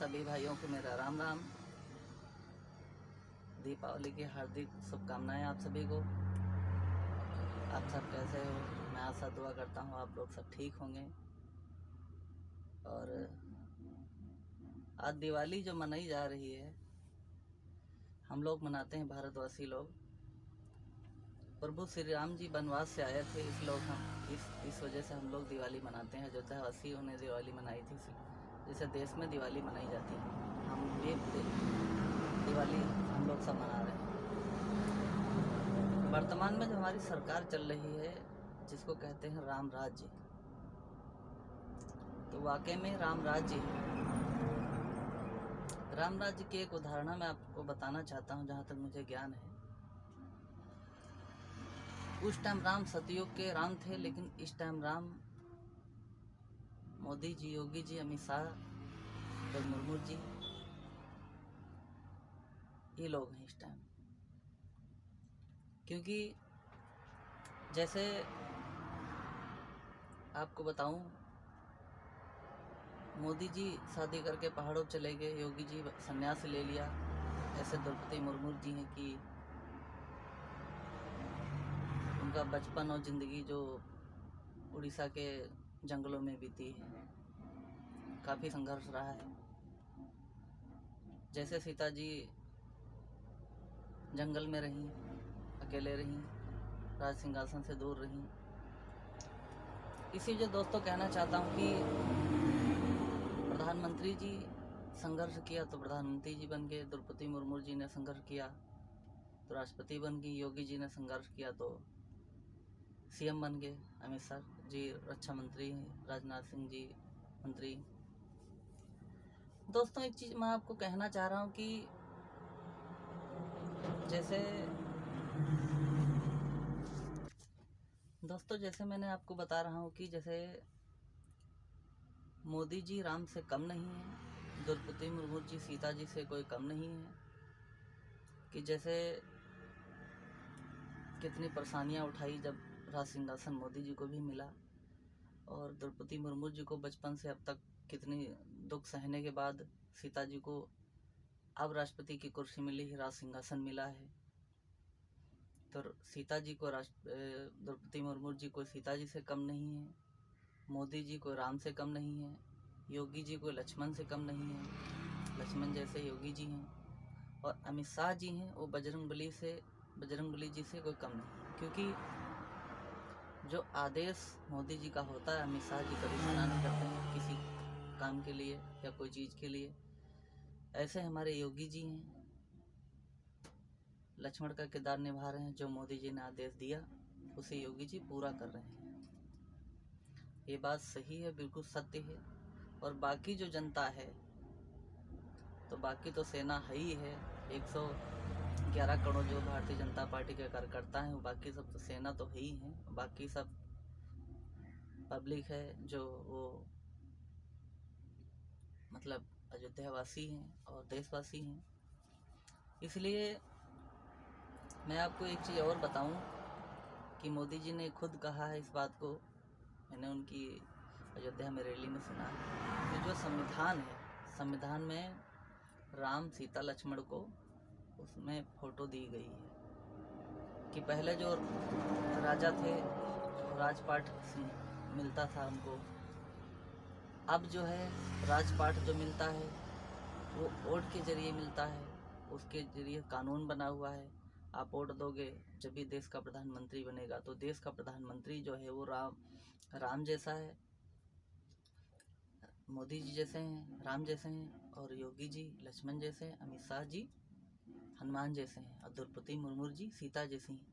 सभी भाइयों को मेरा राम राम। दीपावली की हार्दिक शुभकामनाएं आप सभी को। आप सब कैसे हो? मैं आशा दुआ करता हूँ आप लोग सब ठीक होंगे। और आज दिवाली जो मनाई जा रही है, हम लोग मनाते हैं भारतवासी लोग। प्रभु श्री राम जी वनवास से आए थे, इस वजह से हम लोग दिवाली मनाते हैं। अयोध्यावासियों ने दिवाली मनाई थी, जैसे देश में दिवाली मनाई जाती है, हम भी दिवाली हम लोग सब मना रहे हैं। वर्तमान में जो हमारी सरकार चल रही है, जिसको कहते हैं राम राज्य, तो वाकई में राम राज्य है। राम राज्य की एक उदाहरण मैं आपको बताना चाहता हूँ, जहाँ तक मुझे ज्ञान है। उस टाइम राम सतयुग के राम थे, लेकिन इस टाइम राम मोदी जी, योगी जी, अमित शाह, मुर्मू जी, ये लोग हैं इस टाइम। क्योंकि जैसे आपको बताऊं, मोदी जी शादी करके पहाड़ों चले गए, योगी जी संन्यास ले लिया। ऐसे द्रौपदी मुर्मू जी हैं कि उनका बचपन और ज़िंदगी जो उड़ीसा के जंगलों में बीती है, काफ़ी संघर्ष रहा है। जैसे सीता जी जंगल में रहीं, अकेले रहीं, राज सिंहासन से दूर रहीं। इसी वजह दोस्तों कहना चाहता हूँ कि प्रधानमंत्री जी संघर्ष किया तो प्रधानमंत्री जी बन गए, द्रौपदी मुर्मू जी ने संघर्ष किया तो राष्ट्रपति बन गई, योगी जी ने संघर्ष किया तो सीएम बन गए, अमित शाह जी रक्षा मंत्री, राजनाथ सिंह जी मंत्री। दोस्तों एक चीज़ मैं आपको कहना चाह रहा हूँ कि जैसे मैंने आपको बता रहा हूँ कि जैसे मोदी जी राम से कम नहीं है, द्रौपदी मुर्मू जी सीता जी से कोई कम नहीं है। कि जैसे कितनी परेशानियाँ उठाई जब राज सिंहासन मोदी जी को भी मिला, और द्रौपदी मुर्मू जी को बचपन से अब तक कितनी दुख सहने के बाद सीता जी को अब राष्ट्रपति की कुर्सी मिली है, राज सिंहासन मिला है। तो सीता जी को द्रौपदी मुर्मू जी को सीता जी से कम नहीं है, मोदी जी को राम से कम नहीं है, योगी जी को लक्ष्मण से कम नहीं है, लक्ष्मण जैसे योगी जी हैं, और अमित शाह जी हैं वो बजरंगबली जी से कोई कम नहीं। क्योंकि जो आदेश मोदी जी का होता है, अमित शाह जी कभी मना नहीं करते हैं किसी काम के लिए या कोई चीज़ के लिए। ऐसे हमारे योगी जी हैं, लक्ष्मण का किरदार निभा रहे हैं। जो मोदी जी ने आदेश दिया उसे योगी जी पूरा कर रहे हैं। ये बात सही है, बिल्कुल सत्य है। और बाकी जो जनता है, तो बाकी तो सेना है ही है, 111 करोड़ जो भारतीय जनता पार्टी के कार्यकर्ता हैं, वो बाकी सब तो सेना तो है ही है। बाकी सब पब्लिक है जो वो मतलब अयोध्यावासी हैं और देशवासी हैं। इसलिए मैं आपको एक चीज़ और बताऊं कि मोदी जी ने खुद कहा है इस बात को, मैंने उनकी अयोध्या में रैली में सुना है कि जो संविधान है, संविधान में राम सीता लक्ष्मण को उसमें फ़ोटो दी गई है कि पहले जो राजा थे राजपाट मिलता था उनको, अब जो है राजपाट जो मिलता है वो वोट के ज़रिए मिलता है। उसके ज़रिए कानून बना हुआ है, आप वोट दोगे जब भी देश का प्रधानमंत्री बनेगा। तो देश का प्रधानमंत्री जो है वो राम जैसा है, मोदी जी जैसे हैं, राम जैसे हैं, और योगी जी लक्ष्मण जैसे हैं, अमित शाह जी हनुमान जैसे हैं, और द्रौपदी मुर्मू जी सीता जैसी हैं।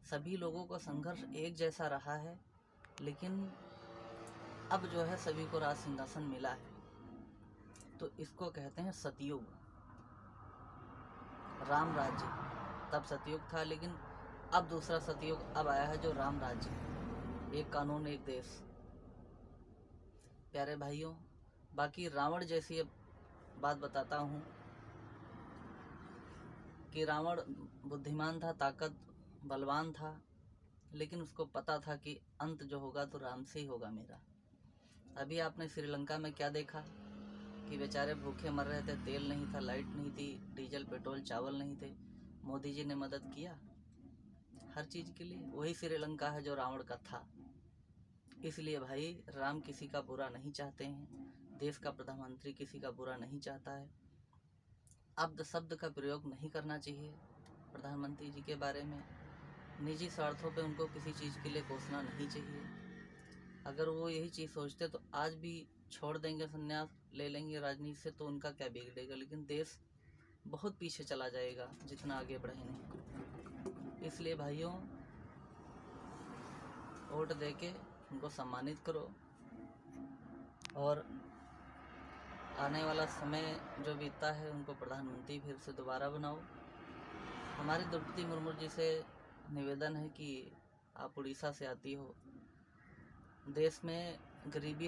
सभी लोगों का संघर्ष एक जैसा रहा है, लेकिन अब जो है सभी को राज सिंहासन मिला है। तो इसको कहते हैं सतयुग, राम राज्य। तब सतयुग था, लेकिन अब दूसरा सतयुग अब आया है जो राम राज्य है, एक कानून एक देश। प्यारे भाइयों, बाकी रावण जैसी बात बताता हूँ कि रावण बुद्धिमान था, ताकत बलवान था, लेकिन उसको पता था कि अंत जो होगा तो राम से ही होगा मेरा। अभी आपने श्रीलंका में क्या देखा, कि बेचारे भूखे मर रहे थे, तेल नहीं था, लाइट नहीं थी, डीजल पेट्रोल चावल नहीं थे, मोदी जी ने मदद किया हर चीज़ के लिए। वही श्रीलंका है जो रावण का था। इसलिए भाई राम किसी का बुरा नहीं चाहते हैं, देश का प्रधानमंत्री किसी का बुरा नहीं चाहता है। अब्द शब्द का प्रयोग नहीं करना चाहिए प्रधानमंत्री जी के बारे में। निजी स्वार्थों पे उनको किसी चीज़ के लिए कोसना नहीं चाहिए। अगर वो यही चीज़ सोचते तो आज भी छोड़ देंगे, संन्यास ले लेंगे राजनीति से, तो उनका क्या बिगड़ेगा। लेकिन देश बहुत पीछे चला जाएगा जितना आगे बढ़े नहीं। इसलिए भाइयों, वोट दे के उनको सम्मानित करो और आने वाला समय जो बीतता है उनको प्रधानमंत्री फिर से दोबारा बनाओ। हमारी द्रौपदी मुर्मू जी से निवेदन है कि आप उड़ीसा से आती हो, देश में गरीबी